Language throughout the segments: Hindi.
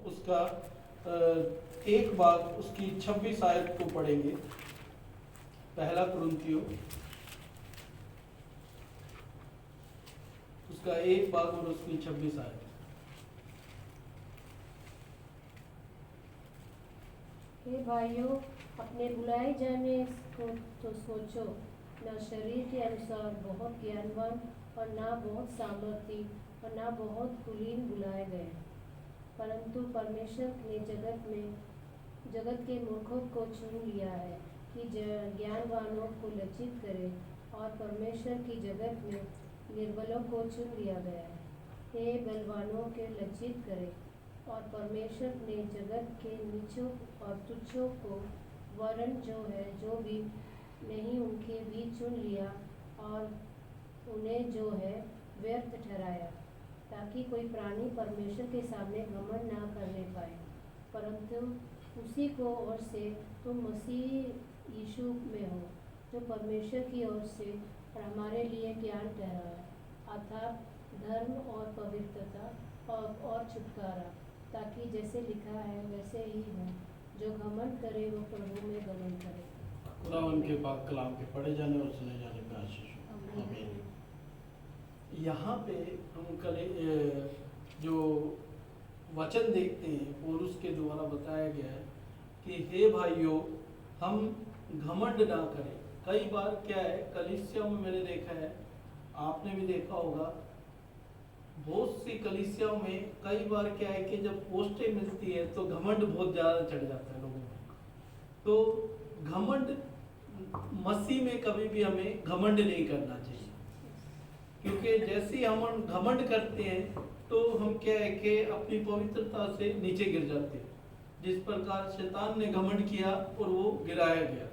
उसका एक भाग उसकी 26 आयत को पढ़ेंगे। पहला कुरिन्थियों उसका एक भाग और उसकी 26 आयत। हे भाइयों, अपने बुलाए जाने को तो सोचो, न शरीर के अनुसार बहुत ज्ञानवान और न बहुत सामर्थी और न बहुत कुलीन बुलाए गए, परंतु परमेश्वर ने जगत के मूर्खों को चुन लिया है कि ज्ञानवानों को लज्जित करे, और परमेश्वर की जगत में निर्बलों को चुन लिया गया है। हे बलवानों के लज्जित करे, और परमेश्वर ने जगत के नीचों और तुच्छों को वरन जो भी नहीं उनके भी चुन लिया, और उन्हें जो है व्यर्थ ठहराया, ताकि कोई प्राणी परमेश्वर के सामने घमंड ना करने पाए। परंतु उसी को ओर से तुम मसीह यीशु में हो, जो परमेश्वर की ओर से और हमारे लिए ज्ञान ठहरा, अर्थात धर्म और पवित्रता और छुटकारा, ताकि जैसे लिखा है वैसे ही हो, जो घमंड करे वो प्रभु में घमंड करे। खुदा उनके पाक कलाम के पढ़े जाने और सुने जाने में आशीष हो। आमीन। यहाँ पे हम कल जो वचन देखते हैं और उसके द्वारा बताया गया है कि हे भाइयों, हम घमंड ना करें। कई बार क्या है, कलीसिया में मैंने देखा है, आपने भी देखा होगा, बहुत सी कलीसियाओं में कई बार क्या है कि जब पोस्टें मिलती है तो घमंड बहुत ज़्यादा चढ़ जाता है लोगों में। तो घमंड मसीह में कभी भी हमें घमंड नहीं करना चाहिए, क्योंकि जैसे ही हम घमंड करते हैं तो हम क्या है कि अपनी पवित्रता से नीचे गिर जाते हैं। जिस प्रकार शैतान ने घमंड किया और वो गिराया गया,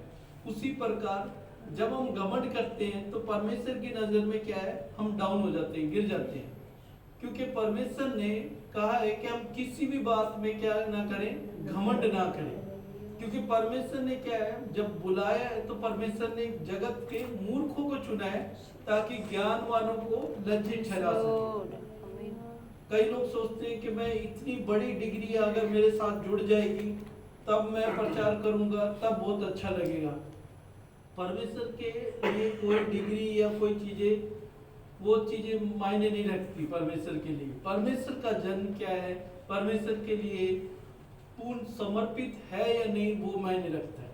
उसी प्रकार जब हम घमंड करते हैं तो परमेश्वर की नज़र में क्या है, हम डाउन हो जाते हैं, गिर जाते हैं। क्योंकि परमेश्वर ने कहा है कि हम किसी भी बात में क्या ना करें, घमंड ना करें। क्योंकि परमेश्वर ने क्या है, जब बुलाया है तो परमेश्वर ने जगत के मूर्खों को चुना है ताकि ज्ञानवानों को लज्जित ठहरा सके। कई लोग सोचते हैं कि मैं इतनी बड़ी डिग्री अगर मेरे साथ जुड़ जाएगी तब मैं प्रचार करूंगा, तब बहुत अच्छा लगेगा। परमेश्वर के लिए कोई डिग्री या कोई चीजें, वो चीजें मायने नहीं रखती परमेश्वर के लिए। परमेश्वर का जन्म क्या है, परमेश्वर के लिए पूर्ण समर्पित है या नहीं, वो मायने रखता है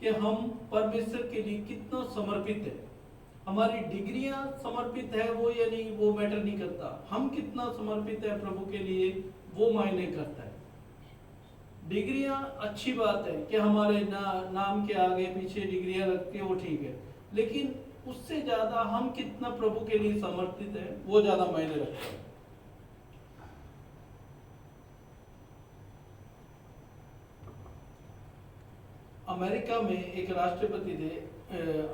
कि हम परमेश्वर के लिए कितना समर्पित है। हमारी डिग्रियां समर्पित है वो या नहीं, वो मैटर नहीं करता। हम कितना समर्पित है प्रभु के लिए, वो मायने करता है। डिग्रियां अच्छी बात है कि हमारे नाम के आगे पीछे डिग्रियां लगती है, वो ठीक है, लेकिन उससे ज्यादा हम कितना प्रभु के लिए समर्पित है, वो ज्यादा मायने रखता है। अमेरिका में एक राष्ट्रपति थे,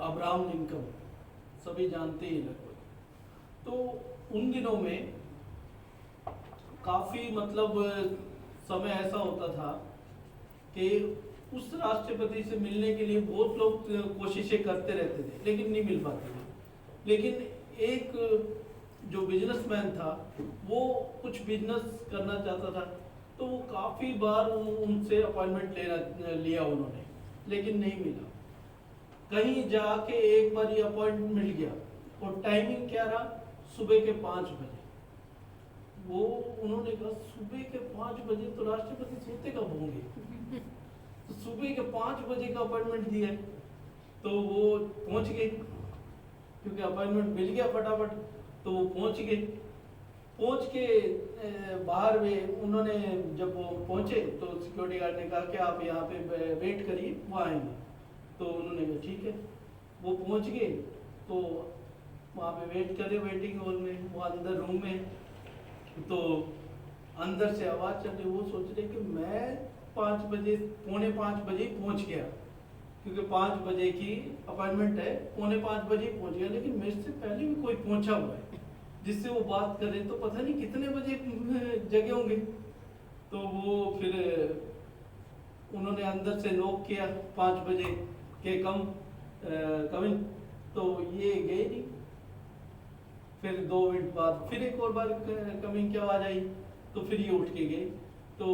अब्राहम लिंकन, सभी जानते ही लगभग। तो उन दिनों में काफी मतलब समय ऐसा होता था कि उस राष्ट्रपति से मिलने के लिए बहुत लोग कोशिशें करते रहते थे, लेकिन नहीं मिल पाते थे। लेकिन एक जो बिजनेसमैन था, वो कुछ बिजनेस करना चाहता था, तो वो काफ़ी बार उनसे अपॉइंटमेंट लिया उन्होंने, लेकिन नहीं मिला। कहीं जाके एक बार ये अपॉइंटमेंट मिल गया, और टाइमिंग क्या रहा, सुबह के 5 बजे। वो उन्होंने कहा सुबह के 5 बजे तो राष्ट्रपति सोते कब होंगे, तो सुबह के 5 बजे का अपॉइंटमेंट दिया है। तो वो पहुंच गए, क्योंकि अपॉइंटमेंट मिल गया फटाफट, तो वो पहुंच गए। पहुंच के बाहर में उन्होंने जब वो पहुंचे तो सिक्योरिटी गार्ड ने कहा कि आप यहाँ पे वेट करिए, वो आएंगे। तो उन्होंने कहा ठीक है। वो पहुंच गए तो वहाँ पे वेट करे, वेटिंग हॉल में, वो अंदर रूम में। तो अंदर से आवाज़ चल रही, वो सोच रहे कि मैं 5 बजे, पौने 5 बजे पहुँच गया, क्योंकि 5 बजे की अपॉइंटमेंट है, पौने 5 बजे पहुँच गया, लेकिन मेरे से पहले भी कोई पहुँचा हुआ है जिससे वो बात करे, तो पता नहीं कितने बजे जगे होंगे। तो वो फिर उन्होंने अंदर से नॉक किया 5 बजे के कम इन, तो ये गए नहीं। फिर 2 मिनट बाद फिर एक और बार कमिंग की आवाज़ आई, तो फिर ये उठ के गए। तो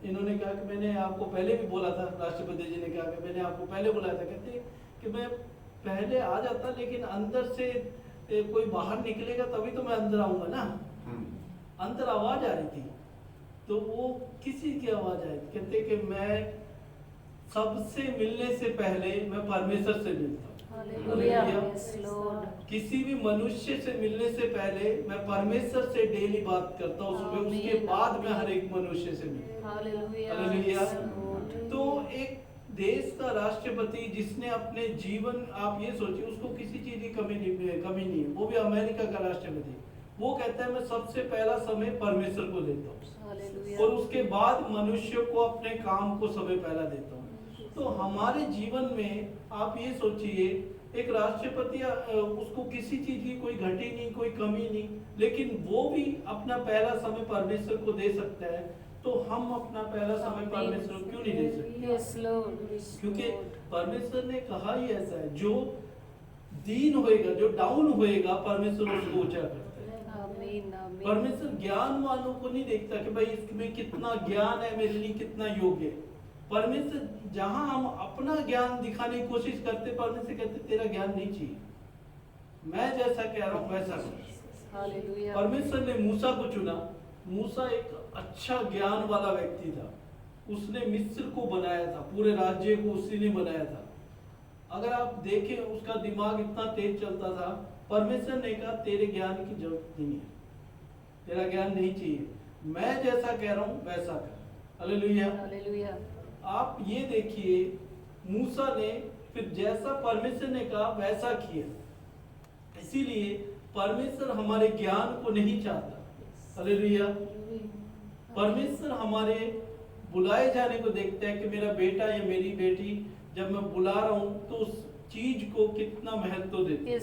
इन्होंने कहा कि मैंने आपको पहले भी बोला था, राष्ट्रपति जी ने कहा कि मैंने आपको पहले बुलाया था। कहते कि मैं पहले आ जाता, लेकिन अंदर से कोई बाहर निकलेगा तभी तो मैं अंदर आऊंगा ना। अंदर आवाज आ रही थी, तो वो किसी की आवाज आई, कहते कि मैं सबसे मिलने से पहले मैं परमेश्वर से मिलता हूँ। हालेलुया। किसी भी मनुष्य से मिलने से पहले मैं परमेश्वर से डेली बात करता हूँ सुबह, उसके बाद मैं हर एक मनुष्य से मिलता हूँ। हालेलुया। तो एक देश का राष्ट्रपति जिसने अपने जीवन, आप ये सोचिए, उसको किसी चीज की कमी नहीं है, वो भी अमेरिका का राष्ट्रपति, वो कहता है मैं सबसे पहला समय परमेश्वर को देता हूँ और उसके बाद मनुष्य को अपने काम को समय पहला देता हूँ। तो हमारे जीवन में आप ये सोचिए, एक राष्ट्रपति, उसको किसी चीज की कोई घटी नहीं, कोई कमी नहीं, लेकिन वो भी अपना पहला समय परमेश्वर को दे सकता है। तो हम अपना पहला समय परमेश्वर को क्यों नहीं दे सकते? क्योंकि परमेश्वर ने कहा ही ऐसा है, जो दीन होएगा, जो डाउन होएगा, परमेश्वर उसको ऊंचा करता है। परमेश्वर ज्ञानवानों को नहीं देखता कि भाई इसमें कितना ज्ञान है, मेरे लिए कितना योग्य है। परमेश्वर जहां हम अपना ज्ञान दिखाने की कोशिश करते, परमेश्वर कहते तेरा ज्ञान नहीं चाहिए, मैं जैसा कह रहा हूं वैसा कर। परमेश्वर ने मूसा को चुना। मूसा एक अच्छा ज्ञान वाला व्यक्ति था, उसने मिस्र को बनाया था, पूरे राज्य को उसी ने बनाया था। अगर आप देखें, उसका दिमाग इतना तेज चलता था। परमेश्वर ने कहा तेरे ज्ञान की जरूरत नहीं है, तेरा ज्ञान नहीं चाहिए, मैं जैसा कह रहा हूं वैसा कर। हालेलुया। आप ये देखिए, मूसा ने फिर जैसा परमेश्वर ने कहा वैसा किया। इसीलिए परमेश्वर हमारे ज्ञान को नहीं चाहता। हालेलुया। परमेश्वर हमारे बुलाए जाने को देखता है कि मेरा बेटा या मेरी बेटी, जब मैं बुला रहा हूं तो उस चीज को कितना महत्व देते,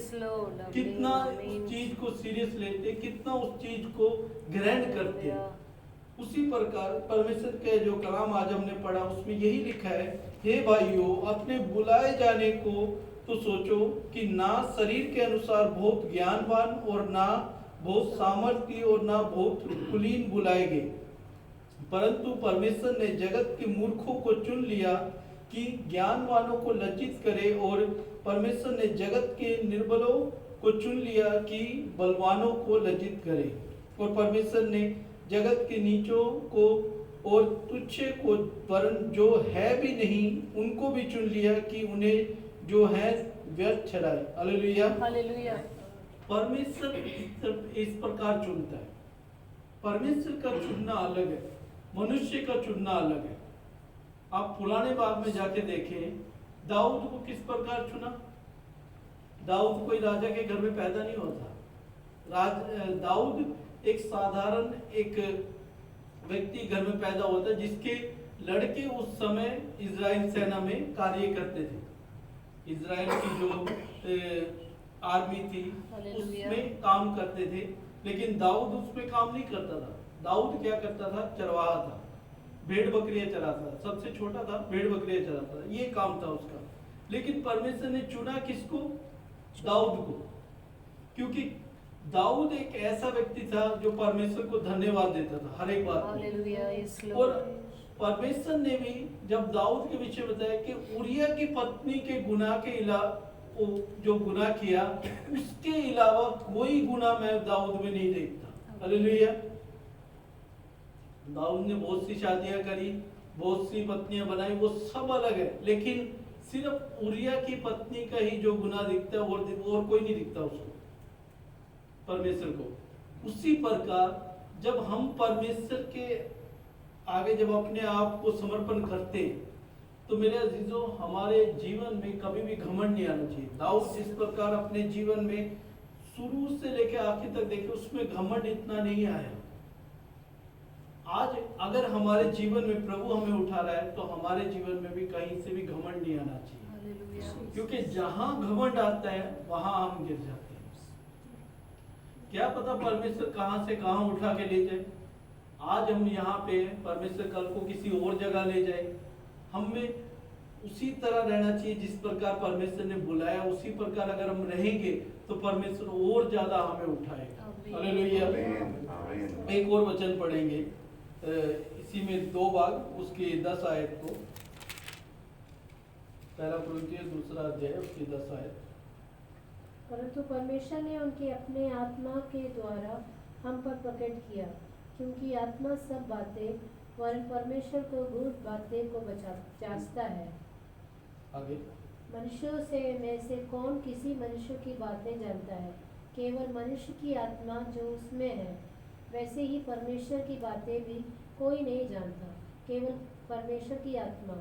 कितना उस चीज को सीरियस लेते, कितना उस चीज को ग्रहण करते। उसी प्रकार परमेश्वर के जो कलाम आज हमने पढ़ा, उसमें यही लिखा है, हे भाइयों, अपने बुलाए जाने को तो सोचो कि ना शरीर के अनुसार बहुत ज्ञानवान और ना बहुत सामर्थ्य और ना बहुत कुलीन बुलाए गए, परंतु परमेश्वर ने जगत के मूर्खों को चुन लिया कि ज्ञानवानों को लज्जित करे, और परमेश्वर ने जगत के निर्बलों को चुन लिया कि बलवानों को लज्जित करे, और परमेश्वर ने जगत के नीचों को और तुच्छ को, वरन जो है भी नहीं उनको भी चुन लिया कि उन्हें जो है व्यर्थ ठहराए। हालेलुया। परमेश्वर इस प्रकार चुनता है। परमेश्वर का चुनना अलग है, मनुष्य का चुनना अलग है। आप पुराने बाग में जाके देखें, दाऊद को किस प्रकार चुना। दाऊद कोई राजा के घर में पैदा नहीं होता। दाऊद एक साधारण एक व्यक्ति घर में पैदा होता, जिसके लड़के उस समय इजराइल सेना में कार्य करते थे। इजराइल की जो आर्मी थी उसमें काम करते थे, लेकिन दाऊद उसमें काम नहीं करता था। दाऊद क्या करता था? चरवाहा था, भेड़ बकरियां चराता था, सबसे छोटा था, भेड़ बकरियां चराता था, ये काम था उसका। लेकिन परमेश्वर ने चुना किसको? दाऊद को, क्योंकि दाऊद एक ऐसा व्यक्ति था जो परमेश्वर को धन्यवाद देता था हर एक बात में। और परमेश्वर ने भी जब दाऊद के विषय बताया कि उरिया की पत्नी के गुनाह के अलावा, जो गुनाह किया उसके अलावा कोई गुनाह मैं दाऊद में नहीं देखता। हालेलुया। दाऊद ने बहुत सी शादियां करी, बहुत सी पत्नियां बनाई, वो सब अलग है, लेकिन सिर्फ उरिया की पत्नी का ही जो गुनाह दिखता है और कोई नहीं दिखता उसको, परमेश्वर को। उसी प्रकार जब हम परमेश्वर के आगे जब अपने आप को समर्पण करते हैं, तो मेरे अजीजों, हमारे जीवन में कभी भी घमंड नहीं आना चाहिए। दाऊद जिस प्रकार अपने जीवन में शुरू से लेकर आखिर तक देखे, उसमें घमंड इतना नहीं आया। आज अगर हमारे जीवन में प्रभु हमें उठा रहा है, तो हमारे जीवन में भी कहीं से भी घमंड नहीं आना चाहिए, क्योंकि जहां घमंड आता है वहां हम गिर जाते हैं। क्या पता परमेश्वर कहां से कहां उठा के ले जाए। आज हम यहाँ पे, परमेश्वर कल को किसी और जगह ले जाए। हमें उसी तरह रहना चाहिए जिस प्रकार परमेश्वर ने बुलाया, उसी प्रकार अगर हम रहेंगे तो परमेश्वर और ज्यादा हमें उठाएगा। हालेलुया। एक और वचन पढ़ेंगे, इसी में दो भाग, उसकी 10 आयत को, पहला कुरिन्थियों दूसरा अध्याय उसकी 10 आयत। परंतु परमेश्वर ने उनके अपने आत्मा के द्वारा हम पर प्रकट किया, क्योंकि आत्मा सब बातें वरन परमेश्वर को गूढ़ बातें को जांचता है। आगे मनुष्यों में से कौन किसी मनुष्य की बातें जानता है? केवल मनुष्य की आत्मा जो उसमें है। वैसे ही परमेश्वर की बातें भी कोई नहीं जानता, केवल परमेश्वर की आत्मा।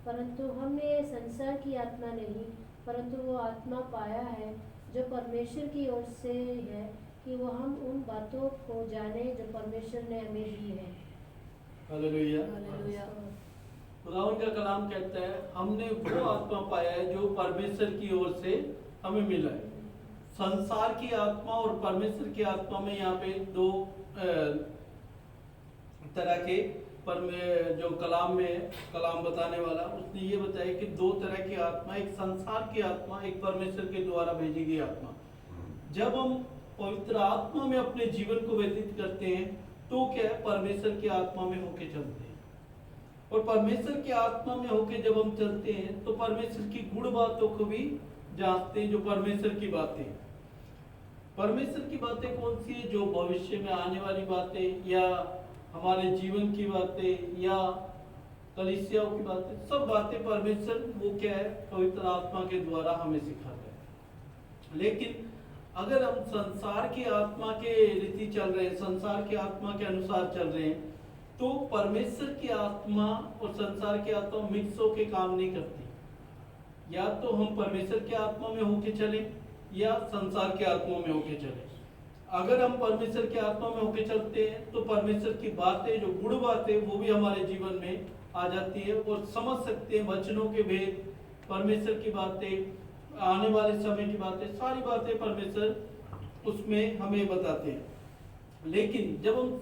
परंतु हमने संसार की आत्मा नहीं, परंतु वो आत्मा पाया है जो परमेश्वर की ओर से है, कि वो हम उन बातों को जाने जो परमेश्वर ने हमें दी है। हालेलुया। हालेलुया। खुदावंद का कलाम कहता है हमने वो आत्मा पाया है जो परमेश्वर की ओर से हमें मिला है। संसार की आत्मा और परमेश्वर की आत्मा में यहाँ पे दो तरह के जो कलाम में कलाम बताने वाला उसने ये बताया कि दो तरह की आत्मा, एक संसार की आत्मा, एक परमेश्वर के द्वारा भेजी गई आत्मा। जब हम पवित्र आत्मा में अपने जीवन को व्यतीत करते हैं तो क्या है, परमेश्वर की आत्मा में होके चलते हैं। और परमेश्वर की आत्मा में होके जब हम चलते हैं तो परमेश्वर की गुण बातों को भी जांचते हैं, जो परमेश्वर की बातें। परमेश्वर की बातें कौन सी है? जो भविष्य में आने वाली बातें या हमारे जीवन की बातें या कलीसियाओं की बातें, सब बातें परमेश्वर वो क्या है, पवित्र आत्मा के द्वारा हमें सिखाता है। लेकिन अगर हम संसार की आत्मा के रीति चल रहे हैं, संसार की आत्मा के अनुसार चल रहे हैं, तो परमेश्वर की आत्मा और संसार की आत्मा मिक्स होके काम नहीं करती। या तो हम परमेश्वर की आत्मा में होके चले या संसार की आत्मा में होके चले। अगर हम परमेश्वर की आत्मा में होके चलते हैं तो परमेश्वर की बातें, जो गुण बातें, वो भी हमारे जीवन में आ जाती है और समझ सकते हैं वचनों के भेद, परमेश्वर की बातें, आने वाले समय की बातें, सारी बातें परमेश्वर उसमें हमें बताते हैं। लेकिन जब हम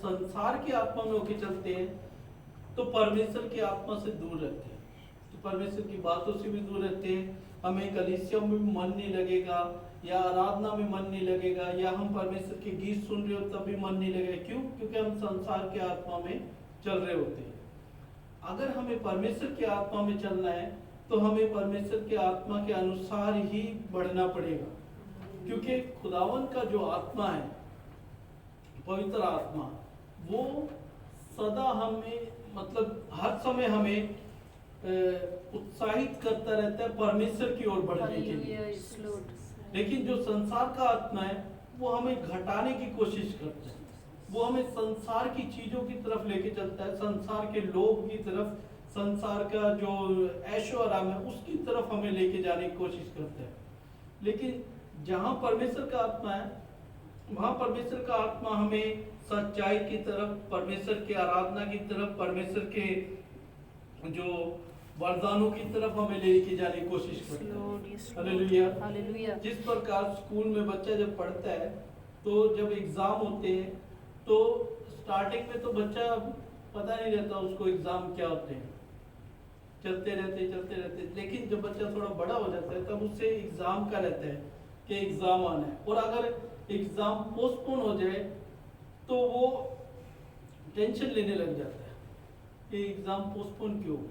संसार की आत्मा में होके चलते हैं तो परमेश्वर की आत्मा से दूर रहते हैं, तो परमेश्वर की बातों से भी दूर रहते हैं। हमें कलीसिया में भी मन नहीं लगेगा, या आराधना में मन नहीं लगेगा, या हम परमेश्वर के गीत सुन रहे हो तब भी मन नहीं लगेगा। क्यों? क्योंकि हम संसार की आत्मा में चल रहे होते हैं। अगर हमें परमेश्वर की आत्मा में चलना है तो हमें परमेश्वर की आत्मा के अनुसार ही बढ़ना पड़ेगा, क्योंकि खुदावन का जो आत्मा है, पवित्र आत्मा, वो सदा हमें, मतलब हर समय हमें उत्साहित करता रहता है परमेश्वर की ओर बढ़ने के लिए। लेकिन जो संसार का आत्मा है वो हमें घटाने की कोशिश करता है, वो हमें संसार की चीजों की तरफ लेके चलता है, संसार के लोभ की तरफ, संसार का जो ऐशो आराम है उसकी तरफ हमें लेके जाने की कोशिश करता है। लेकिन जहाँ परमेश्वर का आत्मा है वहाँ परमेश्वर का आत्मा हमें सच्चाई की तरफ, परमेश्वर की आराधना की तरफ, परमेश्वर के जो वरदानों की तरफ हमें लेके जाने की कोशिश करता है। हालेलुया। हालेलुया। जिस प्रकार स्कूल में बच्चा जब पढ़ता है तो जब एग्जाम होते हैं तो स्टार्टिंग में तो बच्चा पता नहीं रहता उसको एग्जाम क्या होते हैं, चलते रहते। लेकिन जब बच्चा थोड़ा बड़ा हो जाता है तब उससे एग्जाम का रहता है कि एग्जाम आना है। और अगर एग्जाम पोस्टपोन हो जाए तो वो टेंशन लेने लग जाता है कि एग्जाम पोस्टपोन क्यों हो,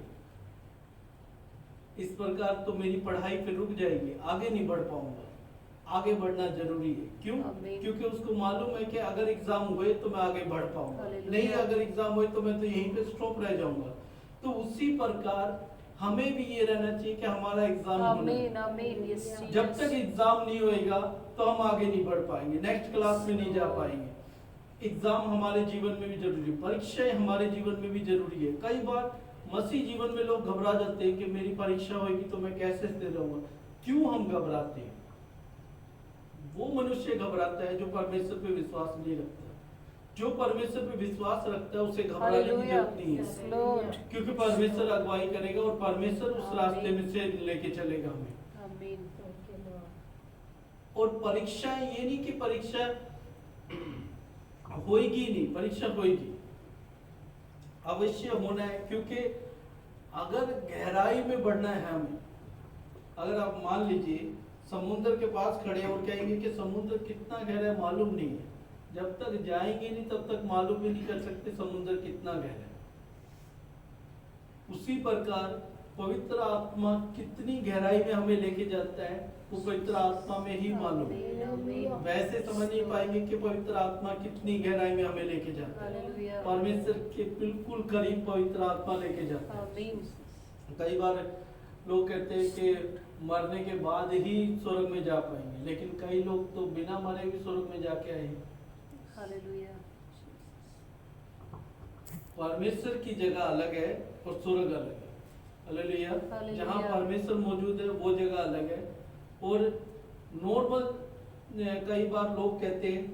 इस प्रकार तो मेरी पढ़ाई फिर रुक जाएगी, आगे नहीं बढ़ पाऊंगा। आगे बढ़ना जरूरी है। क्यों? क्योंकि उसको मालूम है कि अगर एग्जाम हुए तो मैं आगे बढ़ पाऊंगा, नहीं अगर एग्जाम हुए तो मैं तो यहीं पे स्टॉप रह जाऊंगा। तो उसी प्रकार हमें भी ये रहना चाहिए कि हमारा एग्जाम जब तक एग्जाम नहीं होएगा तो हम आगे नहीं बढ़ पाएंगे, नेक्स्ट क्लास में नहीं जा पाएंगे। एग्जाम हमारे जीवन में भी जरूरी है, परीक्षाएं हमारे जीवन में भी जरूरी है। कई बार मसीह जीवन में लोग घबरा जाते हैं कि मेरी परीक्षा होगी तो मैं कैसे दे दूंगा। क्यों हम घबराते हैं? वो मनुष्य घबराता है जो परमेश्वर पे विश्वास नहीं रखता। जो परमेश्वर पे विश्वास रखता है उसे घबराने की जरूरत नहीं है, क्योंकि परमेश्वर अगुवाई करेगा और परमेश्वर उस रास्ते में से लेके चलेगा हमें। और परीक्षा ये नहीं कि परीक्षा होएगी नहीं, परीक्षा होएगी, अवश्य होना है। क्योंकि अगर गहराई में बढ़ना है हमें, अगर आप मान लीजिए समुद्र के पास खड़े और कहेंगे कि समुद्र कितना गहरा है मालूम नहीं है, जब तक जाएंगे नहीं तब तक मालूम भी नहीं कर सकते समुद्र कितना गहरा है। उसी प्रकार पवित्र आत्मा कितनी गहराई में हमें लेके जाता है वो पवित्र आत्मा में ही मालूम है। वैसे समझ नहीं पाएंगे कि पवित्र आत्मा कितनी गहराई में हमें लेके जाता है। परमेश्वर के बिल्कुल करीब पवित्र आत्मा लेके जाता है। कई बार लोग कहते हैं कि मरने के बाद ही स्वर्ग में जा पाएंगे, लेकिन कई लोग तो बिना मरे भी स्वर्ग में जाके आए। परमेश्वर की जगह अलग है और स्वर्ग अलग है। हालेलुया। जहाँ परमेश्वर मौजूद है वो जगह अलग है। और नॉर्मल कई बार लोग कहते हैं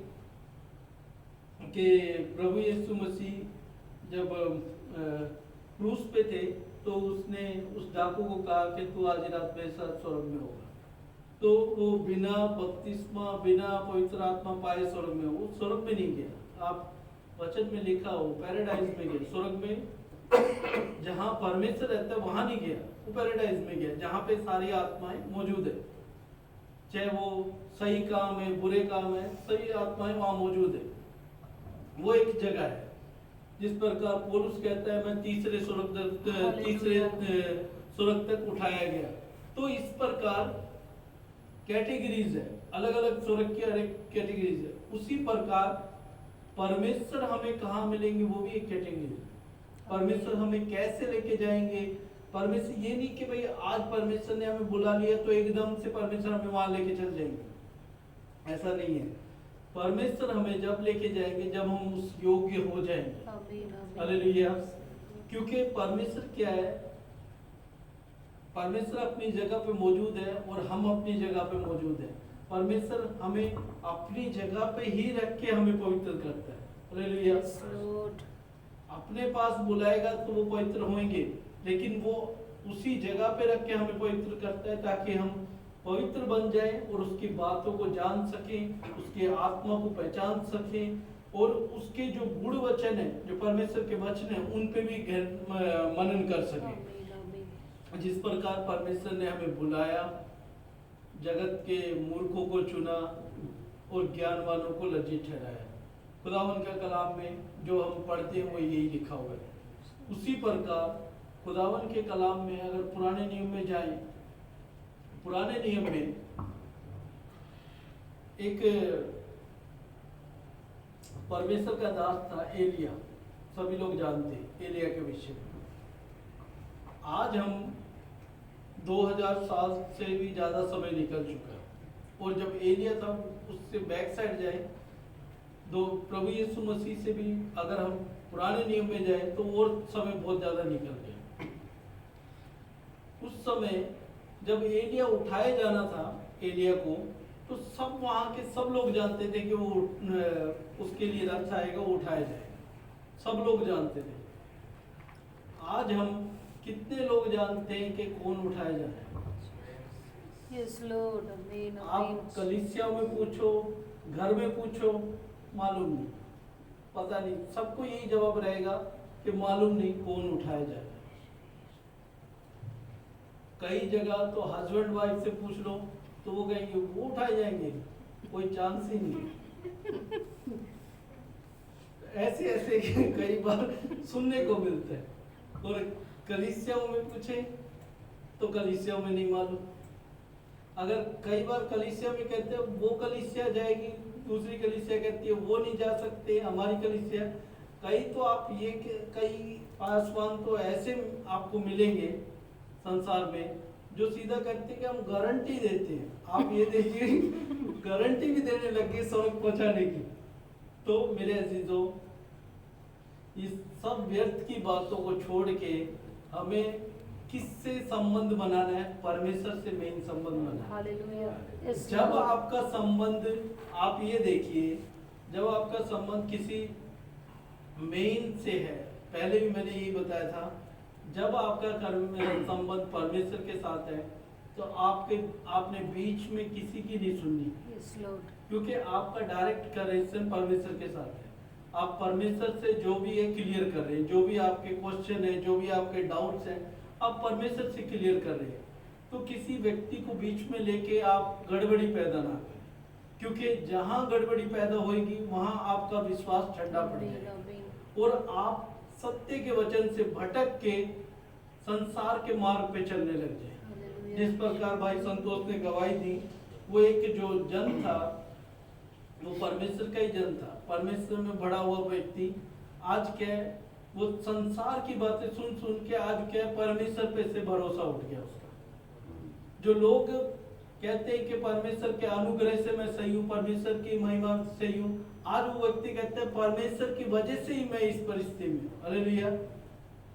कि प्रभु यीशु मसीह जब क्रूस पे थे तो उसने उस डाकू को कहा कि तू आज रात मेरे साथ स्वर्ग में होगा। तो वो बिना बपतिस्मा बिना पवित्र आत्मा पाए स्वर्ग में, वो स्वर्ग में नहीं गया। आप वचन में लिखा हो पैराडाइज में गया, स्वर्ग में जहाँ परमेश्वर रहता है वहां नहीं गया, वो पैराडाइज में गया जहाँ पे सारी आत्माएं मौजूद है। चाहे वो सही काम है बुरे काम है, सही आत्माएं वहां मौजूद है। वो एक जगह है। जिस प्रकार पौलुस कहता है मैं तीसरे स्वर्ग तक उठाया गया। तो इस प्रकार कैटेगरीज है, अलग अलग स्वर्ग की हर एक कैटेगरीज है। उसी प्रकार परमेश्वर हमें कहाँ मिलेंगे वो भी एक कैटेगरी है। परमेश्वर हमें कैसे लेके जाएंगे, परमेश्वर ये नहीं कि भाई आज परमेश्वर ने हमें बुला लिया तो एकदम से परमेश्वर हमें वहां लेके चल जाएंगे, ऐसा नहीं है। परमेश्वर हमें जब लेके जाएंगे जब हम उस योग्य हो जाएंगे। हालेलुया। क्योंकि परमेश्वर क्या है, परमेश्वर अपनी जगह पे मौजूद है और हम अपनी जगह पे मौजूद है। परमेश्वर हमें अपनी जगह पे ही रख के हमें पवित्र करता है। हालेलुया। अपने पास बुलाएगा तो वो पवित्र होंगे, लेकिन वो उसी जगह पे रख के हमें पवित्र करता है ताकि हम पवित्र बन जाएं और उसकी बातों को जान सकें, उसके आत्मा को पहचान सकें और उसके जो गुण वचन है, जो परमेश्वर के वचन है, उन पे भी मनन कर सकें। जिस प्रकार परमेश्वर ने हमें बुलाया, जगत के मूर्खों को चुना और ज्ञानवानों को लज्जित ठहराया। खुदावन का कलाम में जो हम पढ़ते हैं वो यही लिखा हुआ है। उसी प्रकार खुदावन के कलाम में अगर पुराने नियम में जाएं, पुराने नियम में एक परमेश्वर का दास था एलिया, सभी लोग जानते हैं एलिया के विषय में। आज हम 2000 साल से भी ज्यादा समय निकल चुका है और जब एलिया था उससे बैक साइड जाए तो प्रभु यीशु मसीह से भी अगर हम पुराने नियम में जाए तो और समय बहुत ज्यादा निकल गया। उस समय जब एलिया उठाया जाना था एलिया को, तो सब वहां के सब लोग जानते थे कि वो उसके लिए रथ आएगा, वो उठाया जाएगा, सब लोग जानते थे। आज हम कितने लोग जानते हैं कि कौन उठाया जा रहा है? Yes, Lord. Amen. आप कलीसिया में पूछो, घर में पूछो, मालूम नहीं, पता नहीं। सबको यही जवाब रहेगा कि मालूम नहीं कौन उठाया जाएगा। कई जगह तो हस्बैंड वाइफ से पूछ लो तो वो कहेंगे वो उठाए जाएंगे, कोई चांस ही नहीं। ऐसे ऐसे कई बार सुनने को मिलता है। और कलीसियाओं में पूछे तो कलीसियाओं में नहीं मालूम। अगर कई बार कलीसिया में कहते हैं वो कलीसिया जाएगी, दूसरी कलीसिया कहती है वो नहीं जा सकते, हमारी कलीसिया। कई तो आप ये कई पासवान तो ऐसे आपको मिलेंगे संसार में जो सीधा कहते हैं कि हम गारंटी देते हैं, आप ये देखिए गारंटी भी देने लगे स्वर्ग पहुंचाने की। तो मेरे अजीजों, इस सब व्यर्थ की बातों को छोड़ के हमें किससे संबंध बनाना है? परमेश्वर से मेन संबंध बनाना है। जब आपका संबंध, आप ये देखिए, जब आपका संबंध किसी मेन से है, पहले भी मैंने यही बताया था, जब आपका संबंध परमेश्वर के साथ है तो आपने बीच में किसी की नहीं सुननी, क्योंकि आपका डायरेक्ट कनेक्शन परमेश्वर के साथ है। आप परमेश्वर से जो भी है क्लियर कर रहे हैं, जो भी आपके क्वेश्चन है, जो भी आपके डाउट्स हैं, आप परमेश्वर से क्लियर कर रहे हैं। तो किसी व्यक्ति को बीच में लेके आप गड़बड़ी पैदा ना करें, क्योंकि जहां गड़बड़ी पैदा होगी वहां आपका विश्वास ठंडा पड़ जाएगा और आप सत्य के वचन से भटक के संसार के मार्ग पे चलने लग जाए। हालेलुया। जिस प्रकार भाई संतोष ने गवाही दी, वो एक जो जन था वो परमेश्वर का ही जन था, परमेश्वर में बड़ा हुआ व्यक्ति आज क्या है, वो संसार की बातें सुन सुन के आज क्या है, परमेश्वर पे से भरोसा उठ गया उसका। जो लोग कहते हैं कि परमेश्वर के अनुग्रह से मैं सही हूँ, परमेश्वर की महिमा से सही हूँ, आज वो व्यक्ति कहते हैं परमेश्वर की वजह से ही मैं इस परिस्थिति में हूँ। हालेलुया।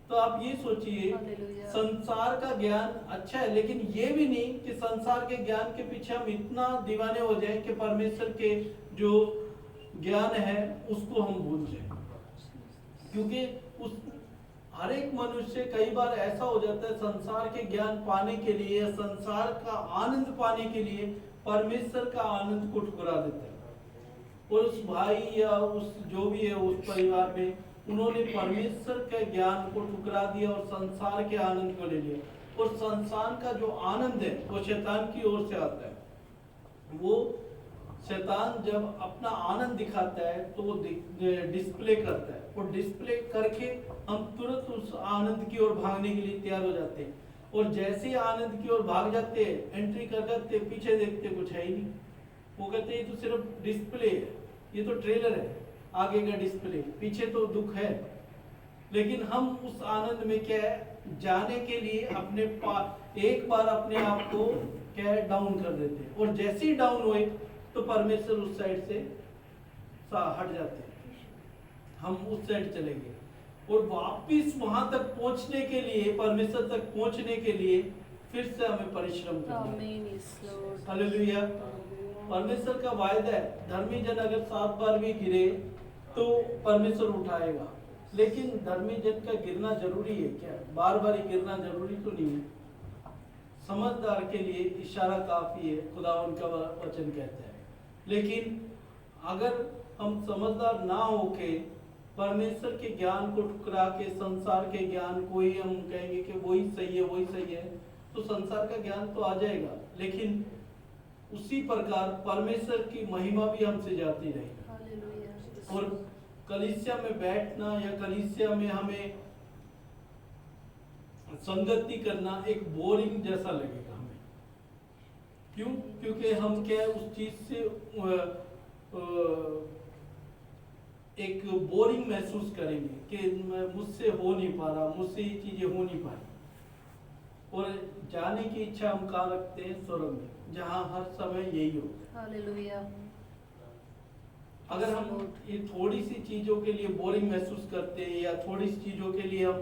तो आप ये सोचिए, हालेलुया। संसार का ज्ञान अच्छा है, लेकिन ये भी नहीं कि संसार के ज्ञान के पीछे हम इतना दीवाने हो जाए कि परमेश्वर के जो ज्ञान है उसको हम भूल जाए। क्योंकि उस हर एक मनुष्य कई बार ऐसा हो जाता है, संसार के ज्ञान पाने के लिए या संसार का आनंद पाने के लिए परमेश्वर का आनंद को ठुकरा देता है। और उस भाई या उस जो भी है उस परिवार में उन्होंने परमेश्वर के ज्ञान को ठुकरा दिया और संसार के आनंद को ले लिया। और संसार का जो आनंद है वो शैतान की ओर से आता है। वो शैतान जब अपना आनंद दिखाता है तो वो डिस्प्ले करता है, और डिस्प्ले करके हम तुरंत उस आनंद की ओर भागने के लिए तैयार हो जाते हैं। और जैसे ही आनंद की ओर भाग जाते हैं, एंट्री कर जाते हैं, पीछे देखते कुछ है ही नहीं। वो कहते हैं ये तो सिर्फ डिस्प्ले है, ये तो ट्रेलर है, आगे का डिस्प्ले, पीछे तो दुख है। लेकिन हम उस आनंद में क्या है, जाने के लिए अपने एक बार अपने आप को क्या है डाउन कर देते हैं, और जैसे ही डाउन हुए तो परमेश्वर उस साइड से हट जाते हैं, हम उस साइड चलेंगे। और वापिस वहां तक पहुंचने के लिए, परमेश्वर तक पहुंचने के लिए फिर से हमें परिश्रम करना है। आमीन, यस लॉर्ड। हालेलुया। परमेश्वर का वायदा है, धर्मी जन अगर 7 बार भी गिरे तो परमेश्वर उठाएगा। लेकिन धर्मी जन का गिरना जरूरी है क्या? बार बार ही गिरना जरूरी तो नहीं है। समझदार के लिए इशारा काफी है, खुदावंद का वचन कहता है। लेकिन अगर हम समझदार ना होके परमेश्वर के ज्ञान को ठुकरा के संसार के ज्ञान को ही हम कहेंगे कि वही सही है, वही सही है, तो संसार का ज्ञान तो आ जाएगा, लेकिन उसी प्रकार परमेश्वर की महिमा भी हमसे जाती रहेगी। हालेलुया। और कलीसिया में बैठना या कलीसिया में हमें संगति करना एक बोरिंग जैसा लगेगा हमें। क्यों? क्योंकि हम क्या है उस चीज से एक बोरिंग महसूस करेंगे कि मुझसे हो नहीं पा रहा, मुझसे ये चीजें हो नहीं पा रही। और जाने की इच्छा हम कहाँ रखते हैं? स्वर्ग में, जहाँ हर समय यही होता है। हालेलुया। अगर हम ये थोड़ी सी चीजों के लिए बोरिंग महसूस करते हैं या थोड़ी सी चीजों के लिए हम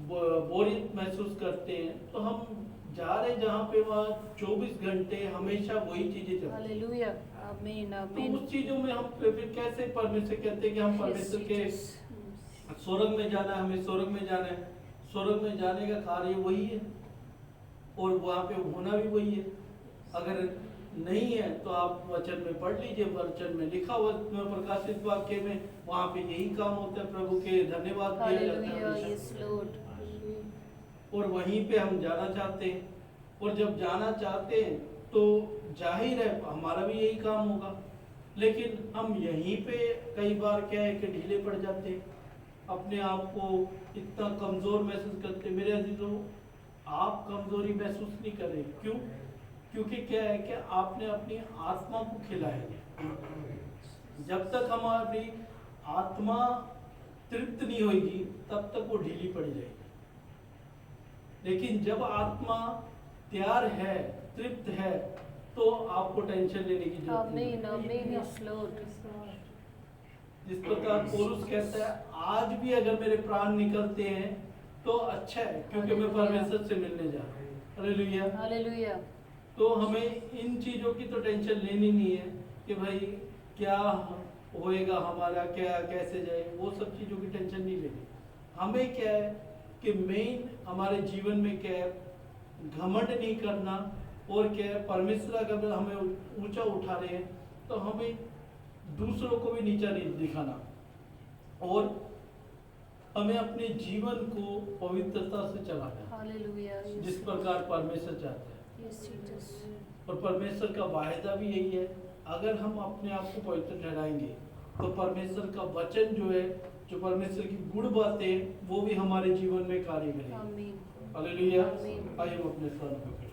बोरिंग महसूस करते हैं, तो हम जा रहे जहाँ पे वहाँ 24 घंटे हमेशा वही चीजें चलती हैं। हालेलुया। आमीन, तो आमीन। उस चीजों में हम फिर कैसे परमेश्वर कहते हैं कि हम परमेश्वर के स्वर्ग में जाना है, हमें स्वर्ग में जाना है। स्वर्ग में जाने का कार्य वही है और वहाँ पे होना भी वही है। अगर नहीं है तो आप वचन में पढ़ लीजिए, वचन में लिखा हुआ प्रकाशित वाक्य में, वहाँ पे यही काम होता है, प्रभु के धन्यवाद किया जाता हालेलुया, है यस लॉर्ड। और वहीं पे हम जाना चाहते हैं। और जब जाना चाहते हैं तो जाहिर है हमारा भी यही काम होगा, लेकिन हम यहीं पे कई बार क्या है कि ढीले पड़ जाते हैं, अपने आप को इतना कमजोर महसूस करते। मेरे अजीजों, आप कमजोरी महसूस नहीं कर रहे। क्यों? क्योंकि क्या है कि आपने अपनी आत्मा को खिलाया है। जब तक हमारी आत्मा तृप्त नहीं होगी तब तक वो ढीली पड़ जाएगी। लेकिन जब आत्मा तैयार है, तृप्त है, तो आपको टेंशन लेने की जरूरत नहीं। आमीन, आमीन, यस लॉर्ड। जिस प्रकार पौलुस कहता है, आज भी अगर मेरे प्राण निकलते हैं तो अच्छा है, क्योंकि मैं परमेश्वर से मिलने जा रहा हूँ। हालेलुया। हालेलुया। तो हमें इन चीजों की तो टेंशन लेनी नहीं है कि भाई क्या होएगा हमारा, क्या कैसे जाए, वो सब चीजों की टेंशन नहीं लेनी। हमें क्या है कि मेन हमारे जीवन में क्या है, घमंड नहीं करना। और क्या है, परमेश्वर अगर हमें ऊंचा उठा रहे हैं तो हमें दूसरों को भी नीचा नहीं दिखाना, और हमें अपने जीवन को पवित्रता से चलाना है, हालेलुया, जिस प्रकार परमेश्वर चाहते हैं। Yes Jesus. और परमेश्वर का वायदा भी यही है, अगर हम अपने आप को पवित्र ठहराएंगे तो परमेश्वर का वचन जो है, जो परमेश्वर की गुण बातें वो भी हमारे जीवन में कार्य करें। आमीन। हालेलुया। आमीन। आइए हम अपने स्थान पर खड़े